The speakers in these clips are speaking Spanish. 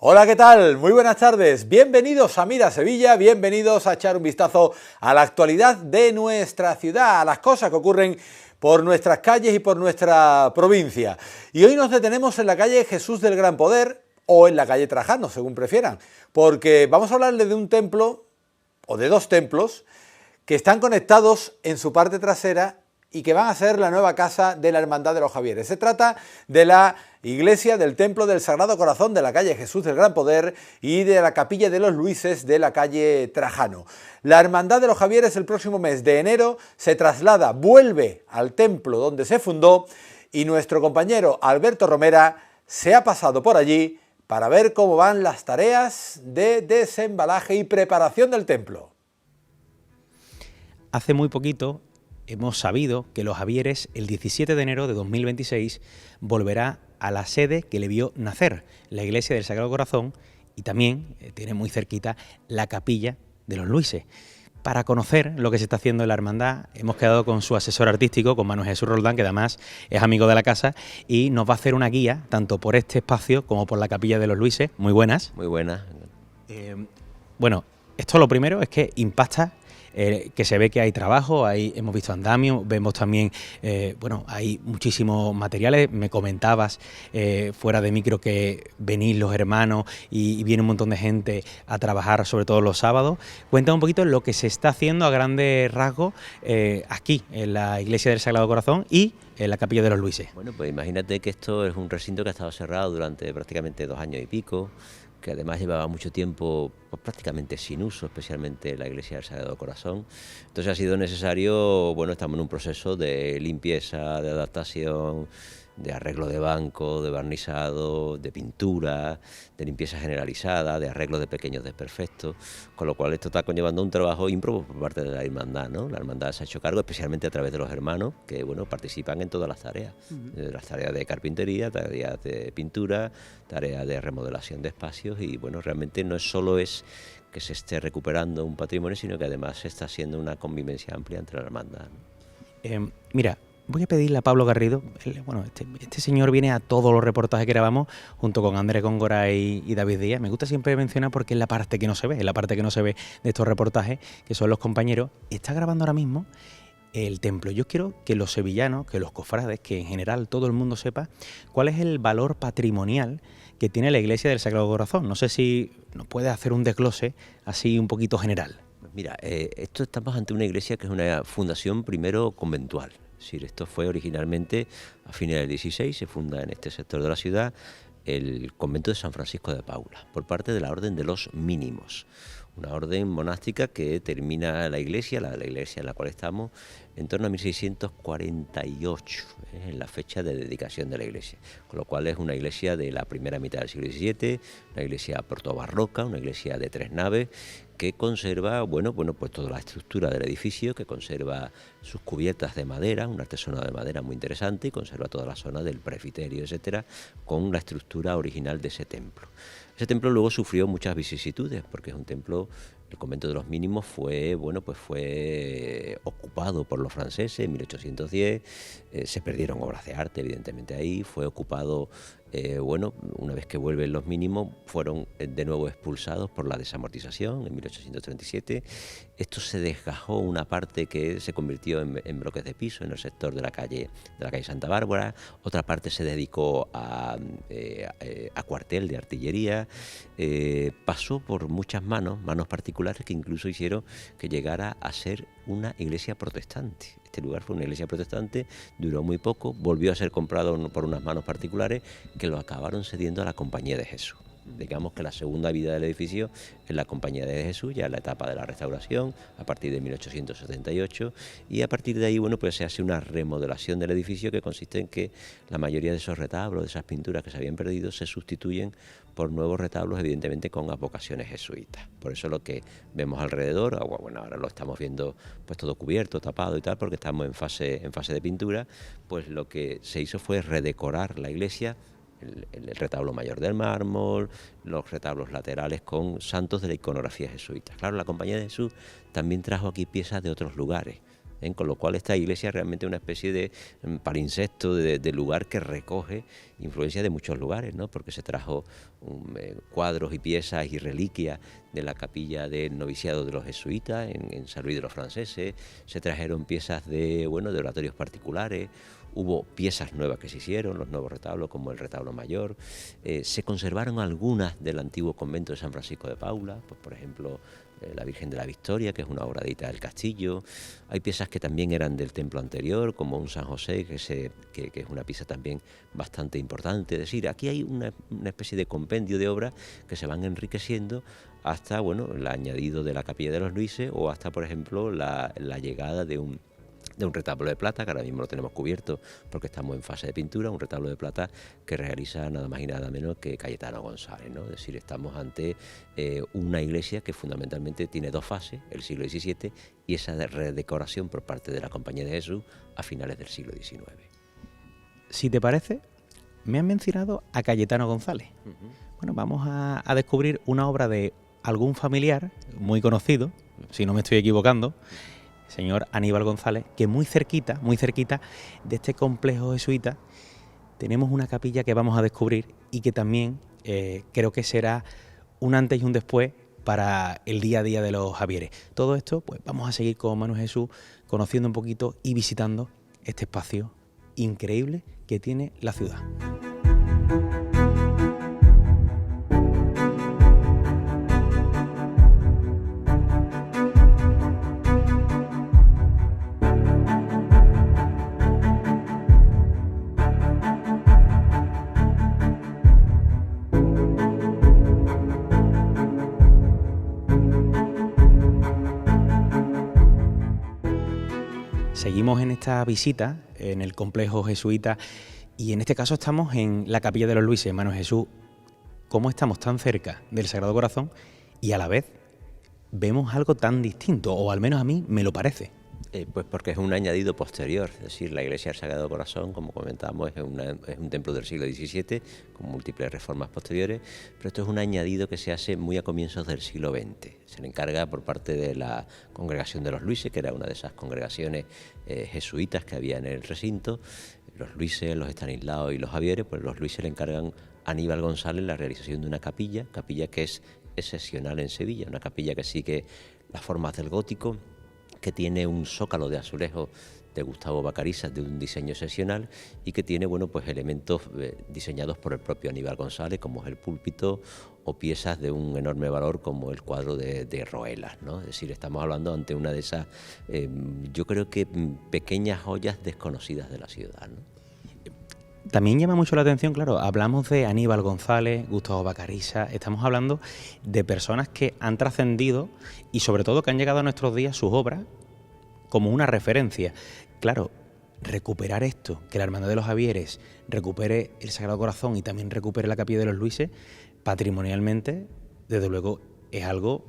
Hola, ¿qué tal? Muy buenas tardes. Bienvenidos a Mira Sevilla, bienvenidos a echar un vistazo a la actualidad de nuestra ciudad, a las cosas que ocurren por nuestras calles y por nuestra provincia. Y hoy nos detenemos en la calle Jesús del Gran Poder o en la calle Trajano, según prefieran, porque vamos a hablarles de un templo o de dos templos que están conectados en su parte trasera y que van a ser la nueva casa de la Hermandad de los Javieres. Se trata de la iglesia del Templo del Sagrado Corazón de la calle Jesús del Gran Poder y de la Capilla de los Luises de la calle Trajano. La Hermandad de los Javieres el próximo mes de enero se traslada, vuelve al templo donde se fundó y nuestro compañero Alberto Romera se ha pasado por allí para ver cómo van las tareas de desembalaje y preparación del templo. Hace muy poquito hemos sabido que los Javieres el 17 de enero de 2026 volverá a la sede que le vio nacer, la iglesia del Sagrado Corazón, y también tiene muy cerquita la capilla de los Luises. Para conocer lo que se está haciendo en la hermandad, hemos quedado con su asesor artístico, con Manuel Jesús Roldán, que además es amigo de la casa, y nos va a hacer una guía, tanto por este espacio como por la capilla de los Luises. Muy buenas. Muy buenas. Bueno, esto lo primero es que impacta, que se ve que hay trabajo, hemos visto andamio, vemos también, hay muchísimos materiales. Me comentabas fuera de micro que venís los hermanos y viene un montón de gente a trabajar, sobre todo los sábados. Cuéntame un poquito lo que se está haciendo a grandes rasgos aquí, en la iglesia del Sagrado Corazón y en la capilla de los Luises. Bueno, pues imagínate que esto es un recinto que ha estado cerrado durante prácticamente 2 años y pico, que además llevaba mucho tiempo pues, prácticamente sin uso, especialmente la iglesia del Sagrado Corazón. Entonces ha sido necesario, estamos en un proceso de limpieza, de adaptación, de arreglo de banco, de barnizado, de pintura, de limpieza generalizada, de arreglo de pequeños desperfectos, con lo cual esto está conllevando un trabajo ímprobo por parte de la hermandad, ¿no? La hermandad se ha hecho cargo, especialmente a través de los hermanos, que participan en todas las tareas, las tareas de carpintería, tareas de pintura, tareas de remodelación de espacios, y realmente no solo es que se esté recuperando un patrimonio, sino que además se está haciendo una convivencia amplia entre la hermandad, ¿no? Mira, voy a pedirle a Pablo Garrido, este señor viene a todos los reportajes que grabamos junto con Andrés Góngora y David Díaz. Me gusta siempre mencionar porque es la parte que no se ve, de estos reportajes, que son los compañeros. Está grabando ahora mismo el templo. Yo quiero que los sevillanos, que los cofrades, que en general todo el mundo sepa cuál es el valor patrimonial que tiene la iglesia del Sagrado Corazón. No sé si nos puede hacer un desglose así un poquito general. Mira, estamos ante una iglesia que es una fundación primero conventual. Es decir, esto fue originalmente a fines del 16, se funda en este sector de la ciudad el convento de San Francisco de Paula, por parte de la Orden de los Mínimos, una orden monástica que termina la iglesia en la cual estamos, en torno a 1648, en la fecha de dedicación de la iglesia, con lo cual es una iglesia de la primera mitad del siglo XVII, una iglesia protobarroca, una iglesia de 3 naves, que conserva, pues toda la estructura del edificio, que conserva sus cubiertas de madera, un artesonado de madera muy interesante, y conserva toda la zona del presbiterio, etcétera, con la estructura original de ese templo. Ese templo luego sufrió muchas vicisitudes, porque es un templo, el convento de los Mínimos fue ocupado por los franceses en 1810, se perdieron obras de arte, evidentemente ahí, fue ocupado. Una vez que vuelven los Mínimos, fueron de nuevo expulsados por la desamortización en 1837. Esto se desgajó una parte que se convirtió en bloques de piso en el sector de la calle Santa Bárbara, otra parte se dedicó a cuartel de artillería, pasó por muchas manos particulares que incluso hicieron que llegara a ser una iglesia protestante. Este lugar fue una iglesia protestante, duró muy poco, volvió a ser comprado por unas manos particulares que lo acabaron cediendo a la Compañía de Jesús. Digamos que la segunda vida del edificio es la Compañía de Jesús, ya en la etapa de la restauración, a partir de 1878, y a partir de ahí, se hace una remodelación del edificio que consiste en que la mayoría de esos retablos, de esas pinturas que se habían perdido, se sustituyen por nuevos retablos, evidentemente con advocaciones jesuitas. Por eso lo que vemos alrededor, ahora lo estamos viendo pues todo cubierto, tapado y tal, porque estamos en fase de pintura, pues lo que se hizo fue redecorar la iglesia, el retablo mayor del mármol, los retablos laterales con santos de la iconografía jesuita. Claro, la Compañía de Jesús también trajo aquí piezas de otros lugares. Con lo cual esta iglesia es realmente una especie de palimpsesto, de lugar que recoge influencia de muchos lugares, ¿no? Porque se trajo cuadros y piezas y reliquias de la capilla del noviciado de los jesuitas en San Luis de los Franceses, se trajeron piezas de oratorios particulares, hubo piezas nuevas que se hicieron, los nuevos retablos como el retablo mayor, se conservaron algunas del antiguo convento de San Francisco de Paula, pues por ejemplo la Virgen de la Victoria, que es una obra de Ita del Castillo. Hay piezas que también eran del templo anterior, como un San José, que es una pieza también bastante importante. Es decir, aquí hay una especie de compendio de obras que se van enriqueciendo hasta el añadido de la Capilla de los Luises, o hasta, por ejemplo, la llegada de un retablo de plata, que ahora mismo lo tenemos cubierto porque estamos en fase de pintura, un retablo de plata que realiza nada más y nada menos que Cayetano González, ¿no? Es decir, estamos ante una iglesia que fundamentalmente tiene dos fases, el siglo XVII y esa redecoración por parte de la Compañía de Jesús a finales del siglo XIX. Si te parece, me han mencionado a Cayetano González. Bueno, vamos a descubrir una obra de algún familiar muy conocido, si no me estoy equivocando, señor Aníbal González, que muy cerquita de este complejo jesuita tenemos una capilla que vamos a descubrir y que también creo que será un antes y un después para el día a día de los Javieres. Todo esto, pues vamos a seguir con Manu Jesús, conociendo un poquito y visitando este espacio increíble que tiene la ciudad. Seguimos en esta visita en el complejo jesuita y en este caso estamos en la Capilla de los Luises. Manu Jesús, ¿cómo estamos tan cerca del Sagrado Corazón y a la vez vemos algo tan distinto? O al menos a mí me lo parece. Pues porque es un añadido posterior, es decir, la Iglesia del Sagrado Corazón, como comentábamos, es un templo del siglo XVII con múltiples reformas posteriores, pero esto es un añadido que se hace muy a comienzos del siglo XX. Se le encarga por parte de la Congregación de los Luises, que era una de esas congregaciones jesuitas que había en el recinto. Los Luises, los Estanislaos y los Javieres, pues los Luises le encargan a Aníbal González la realización de una capilla que es excepcional en Sevilla, una capilla que sigue las formas del gótico, que tiene un zócalo de azulejo de Gustavo Vacarisas de un diseño excepcional y que tiene pues elementos diseñados por el propio Aníbal González, como es el púlpito, o piezas de un enorme valor como el cuadro de Roelas, ¿no? Es decir, estamos hablando ante una de esas, yo creo que pequeñas joyas desconocidas de la ciudad, ¿no? También llama mucho la atención, claro, hablamos de Aníbal González, Gustavo Vacarisas, estamos hablando de personas que han trascendido y sobre todo que han llegado a nuestros días sus obras como una referencia. Claro, recuperar esto, que la Hermandad de los Javieres recupere el Sagrado Corazón y también recupere la Capilla de los Luises, patrimonialmente, desde luego, es algo,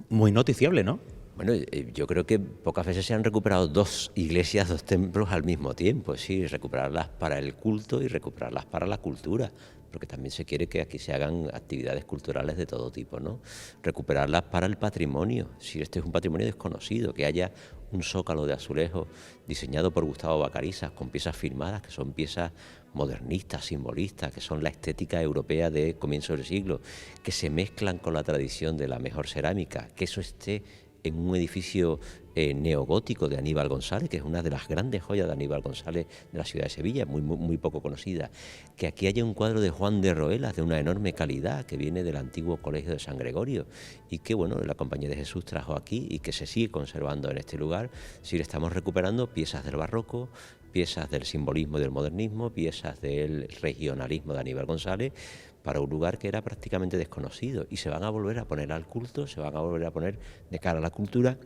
muy noticiable, ¿no? Bueno, yo creo que pocas veces se han recuperado dos iglesias, dos templos al mismo tiempo, sí, recuperarlas para el culto y recuperarlas para la cultura, porque también se quiere que aquí se hagan actividades culturales de todo tipo, ¿no? Recuperarlas para el patrimonio, si este es un patrimonio desconocido, que haya un zócalo de azulejo diseñado por Gustavo Vacarisas con piezas firmadas, que son piezas modernistas, simbolistas, que son la estética europea de comienzo del siglo, que se mezclan con la tradición de la mejor cerámica, que eso esté en un edificio neogótico de Aníbal González, que es una de las grandes joyas de Aníbal González de la ciudad de Sevilla, muy poco conocida. Que aquí haya un cuadro de Juan de Roelas de una enorme calidad, que viene del antiguo colegio de San Gregorio, y que la Compañía de Jesús trajo aquí y que se sigue conservando en este lugar. Si le estamos recuperando piezas del barroco, piezas del simbolismo y del modernismo, piezas del regionalismo de Aníbal González, para un lugar que era prácticamente desconocido, y se van a volver a poner al culto, se van a volver a poner de cara a la cultura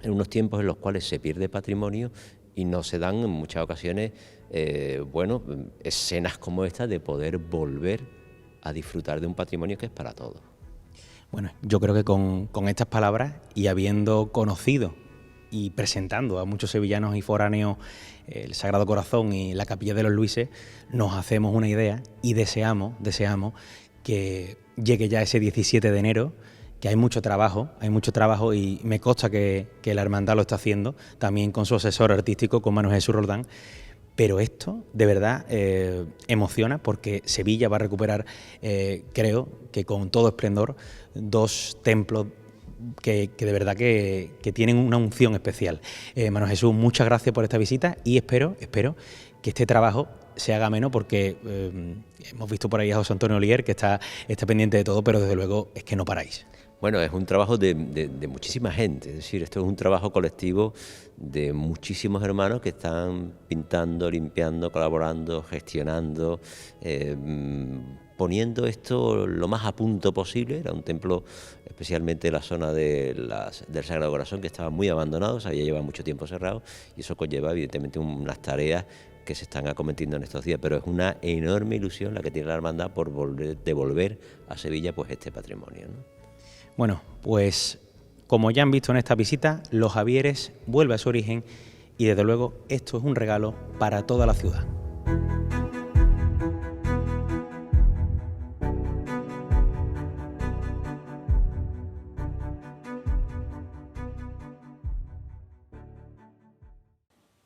en unos tiempos en los cuales se pierde patrimonio y no se dan en muchas ocasiones escenas como esta de poder volver a disfrutar de un patrimonio que es para todos. Bueno, yo creo que con estas palabras y habiendo conocido y presentando a muchos sevillanos y foráneos el Sagrado Corazón y la Capilla de los Luises, nos hacemos una idea y deseamos que llegue ya ese 17 de enero hay mucho trabajo y me consta que la hermandad lo está haciendo, también con su asesor artístico, con Manuel Jesús Roldán. Pero esto, de verdad, emociona porque Sevilla va a recuperar, creo que con todo esplendor, dos templos que de verdad que tienen una unción especial. Manuel Jesús, muchas gracias por esta visita y espero que este trabajo se haga menos porque hemos visto por ahí a José Antonio Olier que está pendiente de todo, pero desde luego es que no paráis. Bueno, es un trabajo de muchísima gente, es decir, esto es un trabajo colectivo de muchísimos hermanos que están pintando, limpiando, colaborando, gestionando, poniendo esto lo más a punto posible. Era un templo, especialmente la zona del Sagrado Corazón, que estaba muy abandonado, se había llevado mucho tiempo cerrado, y eso conlleva evidentemente unas tareas que se están acometiendo en estos días, pero es una enorme ilusión la que tiene la hermandad por devolver a Sevilla pues este patrimonio, ¿no? Bueno, pues como ya han visto en esta visita, Los Javieres vuelve a su origen y desde luego esto es un regalo para toda la ciudad.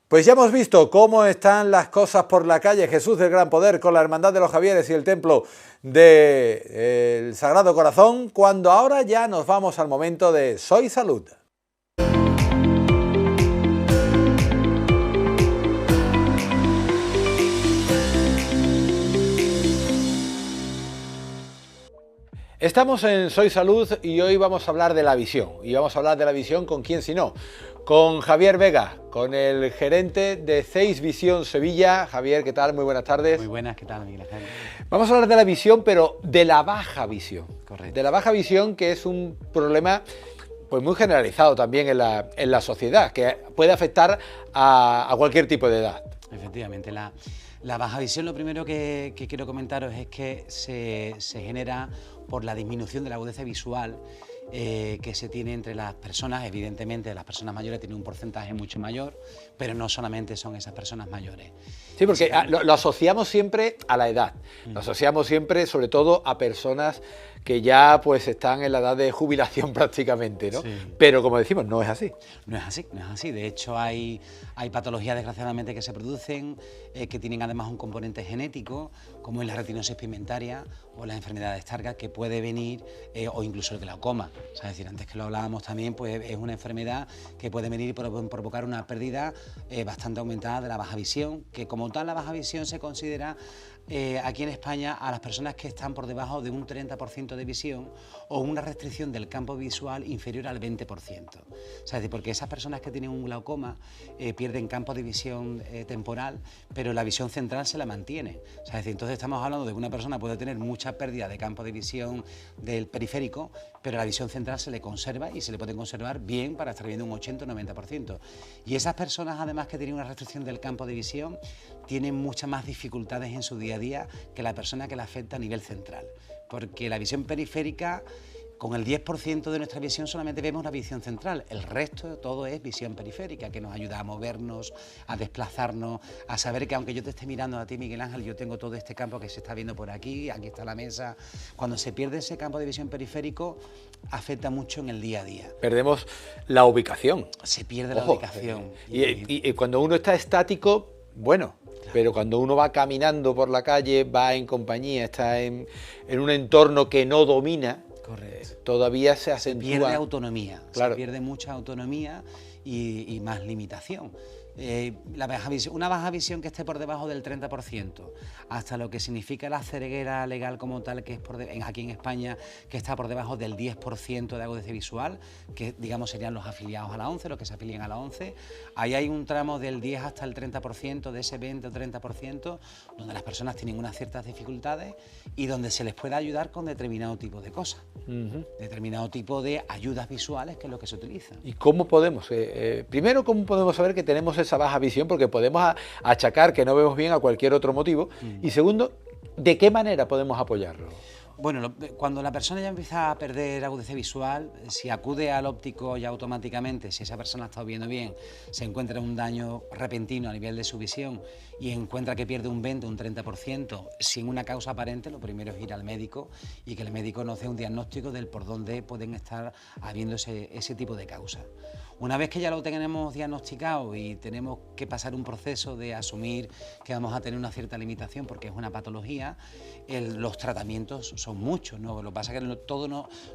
Pues ya hemos visto cómo están las cosas por la calle Jesús del Gran Poder con la Hermandad de los Javieres y el Templo del Sagrado Corazón, cuando ahora ya nos vamos al momento de Soy Salud. Estamos en Soy Salud y hoy vamos a hablar de la visión. Y vamos a hablar de la visión con quién si no, con Javier Vega, con el gerente de Zeiss Visión Sevilla. Javier, ¿qué tal? Muy buenas tardes. Muy buenas, ¿qué tal, Miguel Ángel? Vamos a hablar de la visión, pero de la baja visión. Correcto. De la baja visión, que es un problema pues muy generalizado también en la sociedad, que puede afectar a cualquier tipo de edad. Efectivamente, la baja visión, lo primero que quiero comentaros es que se genera por la disminución de la agudeza visual que se tiene entre las personas. Evidentemente las personas mayores tienen un porcentaje mucho mayor, pero no solamente son esas personas mayores. Sí, porque lo asociamos siempre a la edad, lo asociamos siempre sobre todo a personas que ya pues están en la edad de jubilación prácticamente, ¿no? Sí. Pero como decimos, no es así. No es así, no es así. De hecho, hay patologías desgraciadamente que se producen que tienen además un componente genético, como es la retinosis pigmentaria o las enfermedades Stargardt, que puede venir, o incluso el glaucoma. O sea, es decir, antes que lo hablábamos también, pues es una enfermedad que puede venir y provocar una pérdida bastante aumentada de la baja visión, que como tal la baja visión se considera aquí en España a las personas que están por debajo de un 30% de visión o una restricción del campo visual inferior al 20%. O sea, es decir, porque esas personas que tienen un glaucoma pierden campo de visión temporal, pero la visión central se la mantiene. O sea, es decir, entonces estamos hablando de que una persona puede tener mucha pérdida de campo de visión del periférico, pero la visión central se le conserva y se le puede conservar bien para estar viendo un 80 o 90%. Y esas personas, además, que tienen una restricción del campo de visión, tienen muchas más dificultades en su día a día que la persona que la afecta a nivel central, porque la visión periférica, con el 10% de nuestra visión solamente vemos una visión central, el resto todo es visión periférica, que nos ayuda a movernos, a desplazarnos, a saber que aunque yo te esté mirando a ti, Miguel Ángel, yo tengo todo este campo que se está viendo por aquí, aquí está la mesa. Cuando se pierde ese campo de visión periférico, afecta mucho en el día a día. Perdemos la ubicación. Se pierde la Ojo, ubicación. Y cuando uno está estático, bueno, pero cuando uno va caminando por la calle, va en compañía, está en un entorno que no domina, correcto, todavía se acentúa. Pierde autonomía, claro. Se pierde mucha autonomía y más limitación. Una baja visión que esté por debajo del 30%, hasta lo que significa la ceguera legal como tal, que es aquí en España, que está por debajo del 10% de agudeza visual, que digamos serían los afiliados a la ONCE, los que se afilian a la ONCE. Ahí hay un tramo del 10 hasta el 30%, de ese 20 o 30%, donde las personas tienen unas ciertas dificultades y donde se les puede ayudar con determinado tipo de cosas, determinado tipo de ayudas visuales, que es lo que se utiliza. ¿Y cómo podemos? Primero, ¿cómo podemos saber que tenemos esa baja visión? Porque podemos achacar que no vemos bien a cualquier otro motivo. Y segundo, ¿de qué manera podemos apoyarlo? Bueno, cuando la persona ya empieza a perder agudeza visual, si acude al óptico ya automáticamente, si esa persona ha estado viendo bien, se encuentra un daño repentino a nivel de su visión y encuentra que pierde un 20, un 30%, sin una causa aparente, lo primero es ir al médico y que el médico nos dé un diagnóstico del por dónde pueden estar habiendo ese tipo de causas. Una vez que ya lo tenemos diagnosticado y tenemos que pasar un proceso de asumir que vamos a tener una cierta limitación porque es una patología, los tratamientos son muchos, ¿no? Lo que pasa es que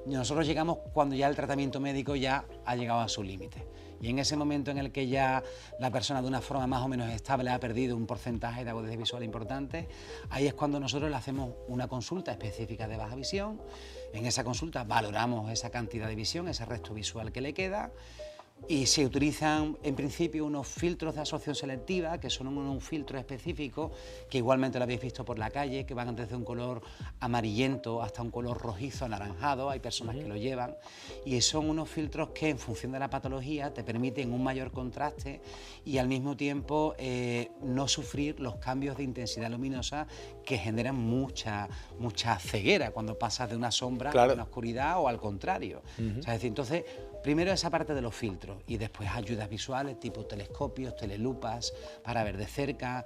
nosotros llegamos cuando ya el tratamiento médico ya ha llegado a su límite. Y en ese momento en el que ya la persona de una forma más o menos estable ha perdido un porcentaje de agudeza visual importante, ahí es cuando nosotros le hacemos una consulta específica de baja visión. En esa consulta valoramos esa cantidad de visión, ese resto visual que le queda, y se utilizan en principio unos filtros de absorción selectiva, que son un filtro específico, que igualmente lo habéis visto por la calle, que van desde un color amarillento hasta un color rojizo anaranjado, hay personas que lo llevan, y son unos filtros que en función de la patología te permiten un mayor contraste y al mismo tiempo no sufrir los cambios de intensidad luminosa que generan mucha ceguera cuando pasas de una sombra a una oscuridad o al contrario. O sea, es decir, entonces, primero esa parte de los filtros y después ayudas visuales tipo telescopios, telelupas para ver de cerca,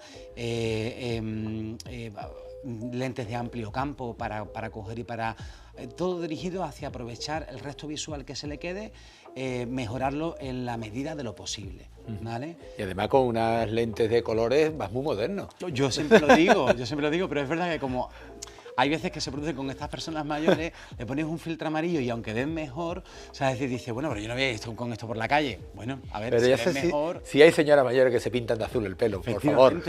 lentes de amplio campo para coger y para... todo dirigido hacia aprovechar el resto visual que se le quede, mejorarlo en la medida de lo posible, ¿vale? Y además con unas lentes de colores vas muy moderno. Yo siempre lo digo, pero es verdad que como... hay veces que se produce con estas personas mayores, le pones un filtro amarillo y aunque ven mejor, o sea, es decir, dice, bueno, pero yo no voy a ir con esto por la calle. Bueno, a ver, pero si ya ven sé mejor... si hay señoras mayores que se pintan de azul el pelo, por favor.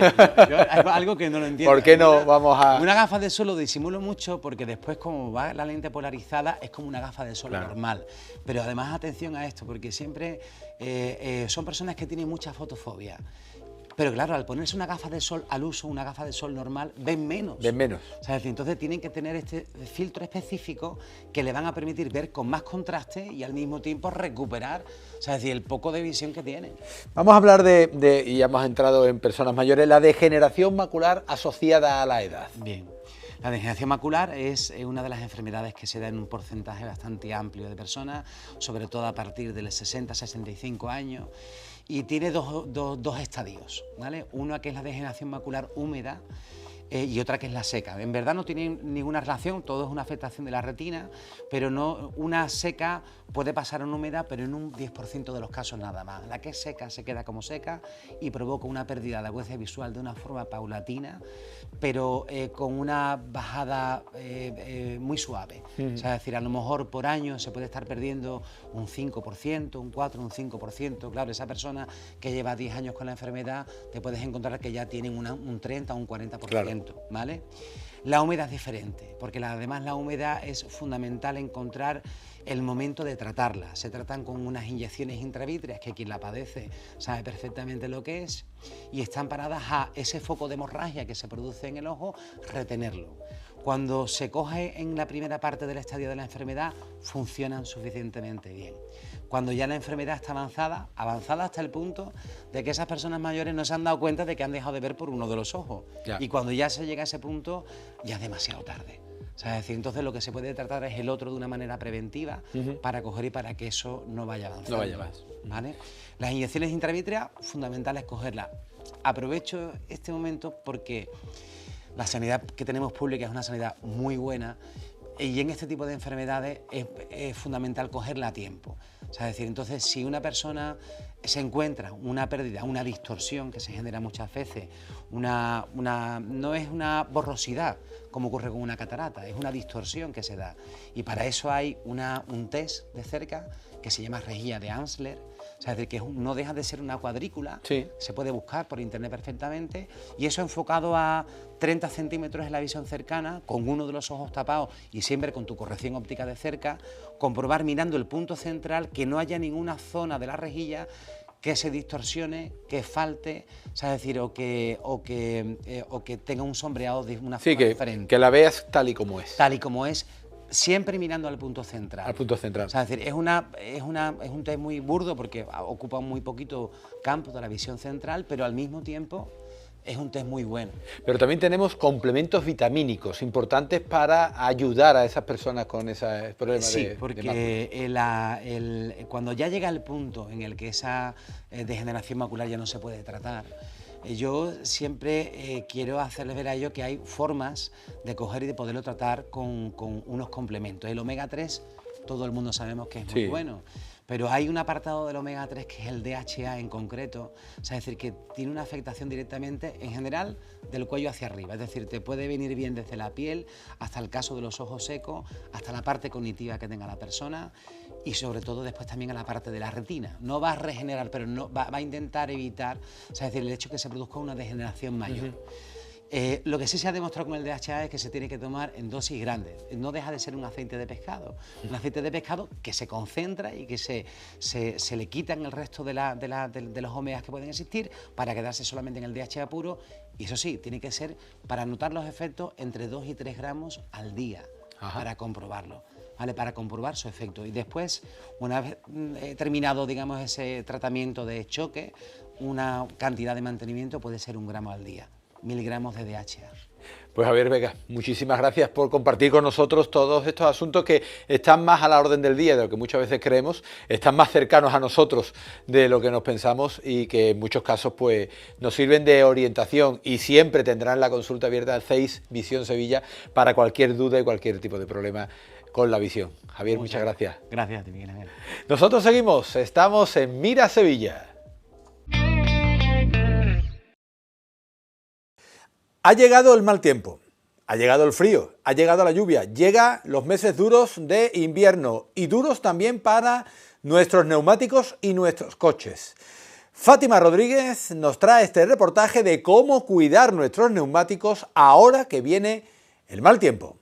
Yo algo que no lo entiendo. ¿Por qué no vamos a...? Una gafa de sol lo disimulo mucho porque después como va la lente polarizada es como una gafa de sol normal. Pero además atención a esto porque siempre son personas que tienen mucha fotofobia. Pero claro, al ponerse una gafa de sol al uso, una gafa de sol normal, ven menos. Ven menos. O sea, es decir, entonces tienen que tener este filtro específico que le van a permitir ver con más contraste y al mismo tiempo recuperar, o sea, es decir, el poco de visión que tienen. Vamos a hablar y ya hemos entrado en personas mayores, la degeneración macular asociada a la edad. Bien. La degeneración macular es una de las enfermedades que se da en un porcentaje bastante amplio de personas, sobre todo a partir de los 60-65 años, y tiene dos estadios, ¿vale? Uno que es la degeneración macular húmeda y otra que es la seca. En verdad no tienen ninguna relación, todo es una afectación de la retina, pero no, una seca puede pasar a una húmeda, pero en un 10% de los casos nada más. La que es seca se queda como seca y provoca una pérdida de agudeza visual de una forma paulatina, pero con una bajada muy suave. O sea, es decir, a lo mejor por año se puede estar perdiendo un 5%, un 4%, un 5%. Claro, esa persona que lleva 10 años con la enfermedad, te puedes encontrar que ya tienen un 30 o un 40%. Claro. ¿Vale? La humedad es diferente, porque además la humedad es fundamental encontrar el momento de tratarla. Se tratan con unas inyecciones intravítreas que quien la padece sabe perfectamente lo que es y están paradas a ese foco de hemorragia que se produce en el ojo, retenerlo. Cuando se coge en la primera parte del estadio de la enfermedad, funcionan suficientemente bien. Cuando ya la enfermedad está avanzada hasta el punto de que esas personas mayores no se han dado cuenta de que han dejado de ver por uno de los ojos. Ya. Y cuando ya se llega a ese punto, ya es demasiado tarde. O sea, es decir, entonces lo que se puede tratar es el otro de una manera preventiva para coger y para que eso no vaya avanzando. No vaya más. ¿Vale? Las inyecciones intravítreas, fundamental es cogerlas. Aprovecho este momento porque la sanidad que tenemos pública es una sanidad muy buena y en este tipo de enfermedades es fundamental cogerla a tiempo. O sea, es decir, entonces si una persona se encuentra una pérdida, una distorsión que se genera muchas veces, no es una borrosidad como ocurre con una catarata, es una distorsión que se da. Y para eso hay un test de cerca que se llama rejilla de Ansler. O sea, es decir, que no deja de ser una cuadrícula, sí. Se puede buscar por internet perfectamente, y eso enfocado a 30 centímetros en la visión cercana, con uno de los ojos tapados y siempre con tu corrección óptica de cerca, comprobar mirando el punto central que no haya ninguna zona de la rejilla que se distorsione, que falte, o sea, es decir, o que tenga un sombreado de una forma diferente. Que la veas tal y como es. Tal y como es. Siempre mirando al punto central. Al punto central. O sea, es decir, es un test muy burdo porque ocupa muy poquito campo de la visión central, pero al mismo tiempo es un test muy bueno. Pero también tenemos complementos vitamínicos importantes para ayudar a esas personas con ese problema Sí, de porque cuando ya llega el punto en el que esa degeneración macular ya no se puede tratar, yo siempre quiero hacerles ver a ellos que hay formas de coger y de poderlo tratar con unos complementos. El omega 3, todo el mundo sabemos que es muy bueno. Pero hay un apartado del omega 3 que es el DHA en concreto, o sea, es decir, que tiene una afectación directamente, en general, del cuello hacia arriba. Es decir, te puede venir bien desde la piel hasta el caso de los ojos secos, hasta la parte cognitiva que tenga la persona y sobre todo después también a la parte de la retina. No va a regenerar, pero no, va a intentar evitar, o sea, es decir, el hecho de que se produzca una degeneración mayor. Lo que sí se ha demostrado con el DHA es que se tiene que tomar en dosis grandes. No deja de ser un aceite de pescado. Un aceite de pescado que se concentra y que se le quitan el resto de los omegas que pueden existir para quedarse solamente en el DHA puro. Y eso sí, tiene que ser para notar los efectos entre 2 y 3 gramos al día. Para comprobarlo. ¿Vale? Para comprobar su efecto. Y después, una vez terminado, digamos, ese tratamiento de choque, una cantidad de mantenimiento puede ser 1 gramo al día. miligramos de DHA. Pues Javier Vega, muchísimas gracias por compartir con nosotros todos estos asuntos que están más a la orden del día de lo que muchas veces creemos, están más cercanos a nosotros de lo que nos pensamos y que en muchos casos pues nos sirven de orientación y siempre tendrán la consulta abierta al CEIS Visión Sevilla para cualquier duda y cualquier tipo de problema con la visión. Javier, muchas gracias. Gracias a ti, Miguel Ángel. Nosotros seguimos, estamos en Mira Sevilla. Ha llegado el mal tiempo, ha llegado el frío, ha llegado la lluvia, llegan los meses duros de invierno y duros también para nuestros neumáticos y nuestros coches. Fátima Rodríguez nos trae este reportaje de cómo cuidar nuestros neumáticos ahora que viene el mal tiempo.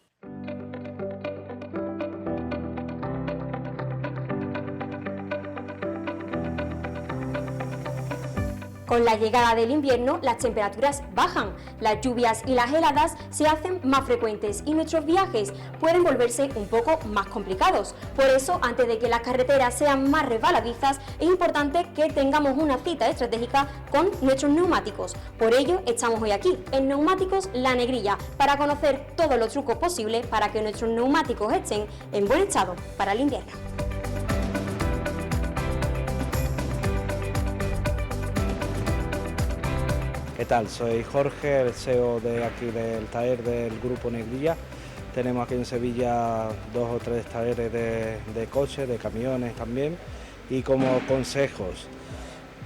Con la llegada del invierno, las temperaturas bajan, las lluvias y las heladas se hacen más frecuentes y nuestros viajes pueden volverse un poco más complicados. Por eso, antes de que las carreteras sean más resbaladizas, es importante que tengamos una cita estratégica con nuestros neumáticos. Por ello, estamos hoy aquí, en Neumáticos La Negrilla, para conocer todos los trucos posibles para que nuestros neumáticos estén en buen estado para el invierno. ¿Qué tal? Soy Jorge, el CEO de aquí del taller del Grupo Negrilla. Tenemos aquí en Sevilla 2 o 3 talleres de coches, de camiones también. Y como consejos,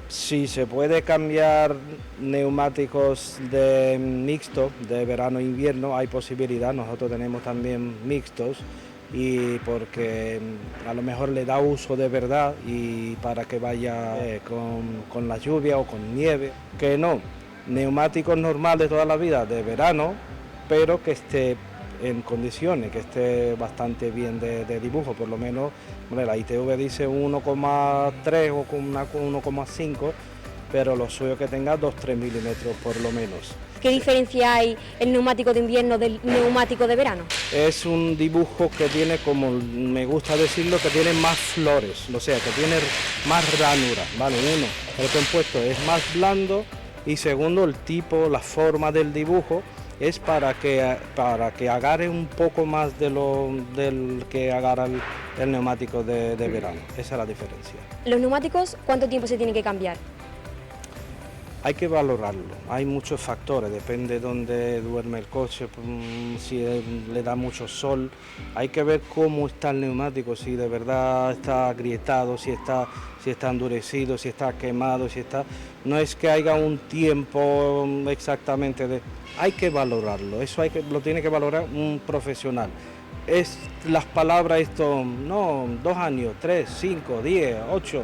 si se puede cambiar neumáticos de mixto, de verano e invierno, hay posibilidad. Nosotros tenemos también mixtos y porque a lo mejor le da uso de verdad y para que vaya con la lluvia o con nieve, que no. Neumáticos normales toda la vida de verano, pero que esté en condiciones, que esté bastante bien de dibujo, por lo menos, bueno, la ITV dice 1,3 o 1,5, pero lo suyo que tenga 2-3 milímetros por lo menos. ¿Qué diferencia hay el neumático de invierno del neumático de verano? Es un dibujo que tiene, como me gusta decirlo, que tiene más flores, o sea, que tiene más ranura, ¿vale? Uno, el compuesto es más blando. Y segundo, el tipo, la forma del dibujo es para que agarre un poco más del que agarra el neumático de verano. Esa es la diferencia. ¿Los neumáticos cuánto tiempo se tienen que cambiar? Hay que valorarlo, hay muchos factores, depende de dónde duerme el coche, si le da mucho sol, hay que ver cómo está el neumático, si de verdad está agrietado, si está endurecido, si está quemado, no es que haya un tiempo exactamente hay que valorarlo, eso lo tiene que valorar un profesional. Es las palabras esto, no, 2 años, 3, 5, 10, 8,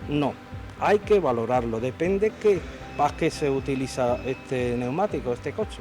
no, hay que valorarlo, depende para qué se utiliza este neumático, este coche.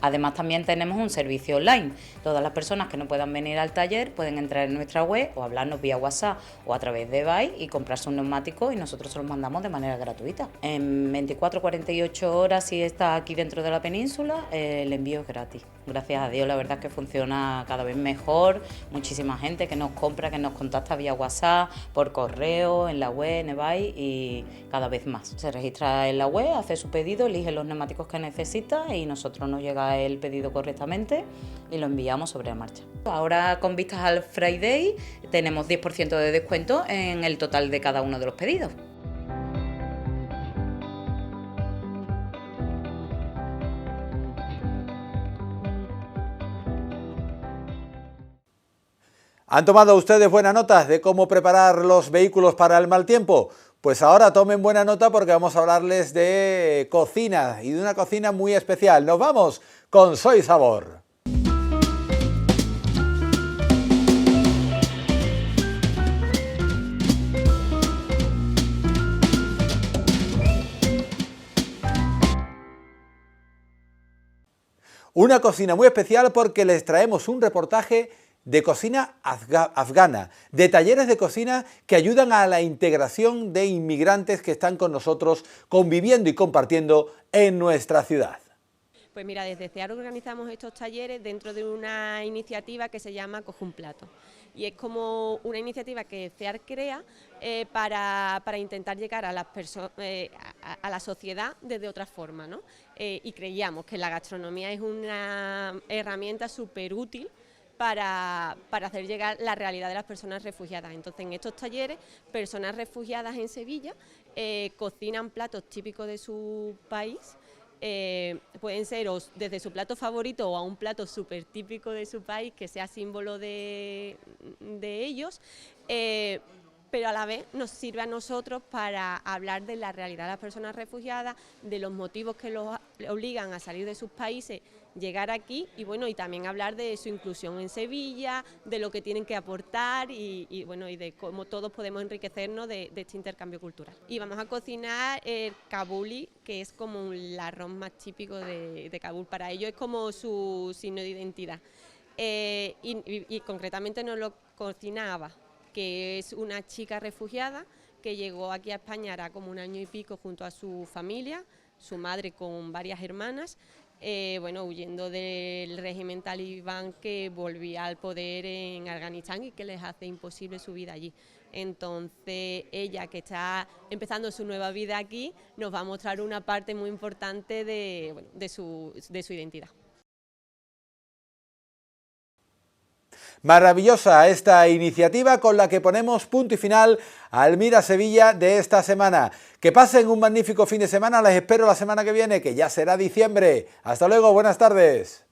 Además también tenemos un servicio online. Todas las personas que no puedan venir al taller pueden entrar en nuestra web o hablarnos vía WhatsApp o a través de eBay y comprarse un neumático y nosotros se los mandamos de manera gratuita. En 24-48 horas, si está aquí dentro de la península, el envío es gratis. Gracias a Dios, la verdad es que funciona cada vez mejor. Muchísima gente que nos compra, que nos contacta vía WhatsApp, por correo, en la web, en eBay y cada vez más. Se registra en la web, hace su pedido, elige los neumáticos que necesita y nosotros nos llega el pedido correctamente y lo enviamos sobre la marcha. Ahora, con vistas al Friday, tenemos 10% de descuento en el total de cada uno de los pedidos. ¿Han tomado ustedes buena nota de cómo preparar los vehículos para el mal tiempo? Pues ahora tomen buena nota porque vamos a hablarles de cocina y de una cocina muy especial. Nos vamos con Soy Sabor. Una cocina muy especial porque les traemos un reportaje de cocina afgana, de talleres de cocina que ayudan a la integración de inmigrantes que están con nosotros conviviendo y compartiendo en nuestra ciudad. Pues mira, desde CEAR organizamos estos talleres dentro de una iniciativa que se llama Coge un plato. Y es como una iniciativa que CEAR crea para intentar llegar a las a la sociedad desde otra forma, ¿no? Y creíamos que la gastronomía es una herramienta súper útil para hacer llegar la realidad de las personas refugiadas. Entonces, en estos talleres, personas refugiadas en Sevilla cocinan platos típicos de su país. Pueden ser desde su plato favorito o a un plato súper típico de su país que sea símbolo de ellos, pero a la vez nos sirve a nosotros para hablar de la realidad de las personas refugiadas, de los motivos que los obligan a salir de sus países, llegar aquí y bueno, y también hablar de su inclusión en Sevilla, de lo que tienen que aportar y bueno, y de cómo todos podemos enriquecernos de este intercambio cultural. Y vamos a cocinar el kabuli, que es como el arroz más típico de Kabul. Para ellos es como su signo de identidad. Y concretamente nos lo cocinaba, que es una chica refugiada que llegó aquí a España hará como 1 año y pico junto a su familia, su madre con varias hermanas, bueno, huyendo del régimen talibán que volvía al poder en Afganistán y que les hace imposible su vida allí. Entonces ella, que está empezando su nueva vida aquí, nos va a mostrar una parte muy importante de su identidad. Maravillosa esta iniciativa con la que ponemos punto y final al Mira Sevilla de esta semana. Que pasen un magnífico fin de semana, les espero la semana que viene, que ya será diciembre. Hasta luego, buenas tardes.